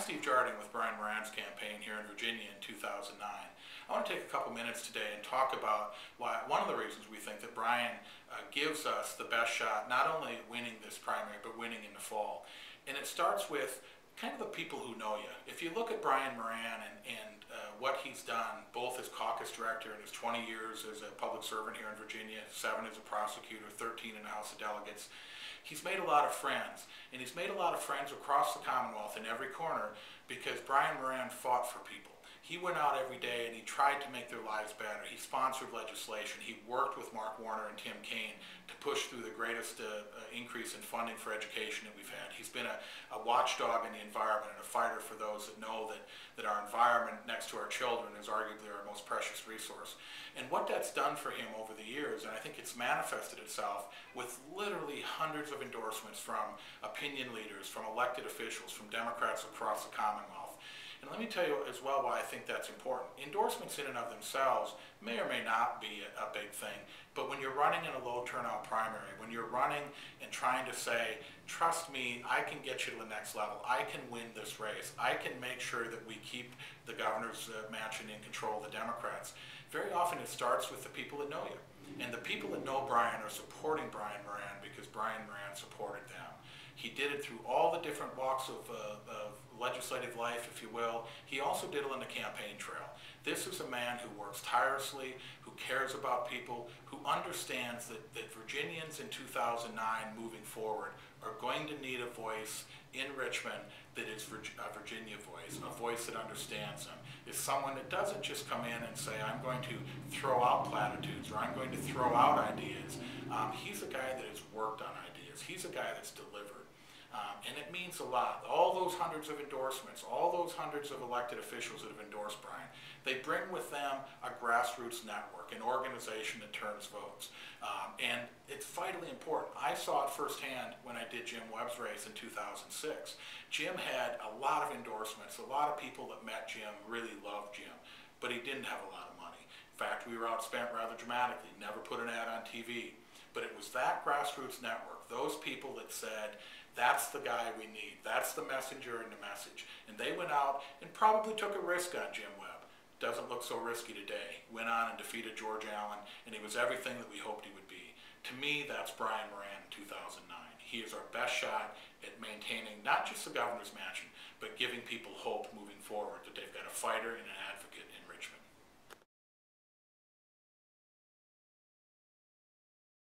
Steve Jarding with Brian Moran's campaign here in Virginia in 2009. I want to take a couple minutes today and talk about why one of the reasons we think that Brian gives us the best shot, not only at winning this primary, but winning in the fall. And it starts with kind of the people who know you. If you look at Brian Moran and what he's done, both as caucus director and his 20 years as a public servant here in Virginia, 7 as a prosecutor, 13 in the House of Delegates, he's made a lot of friends. And he's made a lot of friends across the Commonwealth in every corner because Brian Moran fought for people. He went out every day and he tried to make their lives better. He sponsored legislation. He worked with Mark Warner and Tim Kaine to push through the greatest increase in funding for education that we've had. He's been a watchdog in the environment and a fighter for those that know that our environment next to our children is arguably our most precious resource. And what that's done for him over the years, and I think it's manifested itself with literally hundreds of endorsements from opinion leaders, from elected officials, from Democrats across the Commonwealth. And let me tell you as well why I think that's important. Endorsements in and of themselves may or may not be a big thing, but when you're running in a low turnout primary, when you're running and trying to say, trust me, I can get you to the next level, I can win this race, I can make sure that we keep the governor's mansion in control of the Democrats, very often it starts with the people that know you. And the people that know Brian are supporting Brian Moran because Brian Moran supported them. He did it through all the different walks of legislative life, if you will. He also did it on the campaign trail. This is a man who works tirelessly, who cares about people, who understands that Virginians in 2009 moving forward are going to need a voice in Richmond that is a Virginia voice, a voice that understands them. Is someone that doesn't just come in and say, I'm going to throw out platitudes or I'm going to throw out ideas. He's a guy that has worked on ideas. He's a guy that's delivered. And it means a lot. All those hundreds of endorsements, all those hundreds of elected officials that have endorsed Brian, they bring with them a grassroots network, an organization that turns votes. And it's vitally important. I saw it firsthand when I did Jim Webb's race in 2006. Jim had a lot of endorsements. A lot of people that met Jim really loved Jim, but he didn't have a lot of money. In fact, we were outspent rather dramatically, never put an ad on TV. But it was that grassroots network, those people that said, that's the guy we need. That's the messenger and the message. And they went out and probably took a risk on Jim Webb. Doesn't look so risky today. Went on and defeated George Allen, and he was everything that we hoped he would be. To me, that's Brian Moran in 2009. He is our best shot at maintaining not just the governor's mansion, but giving people hope moving forward, that they've got a fighter and an advocate.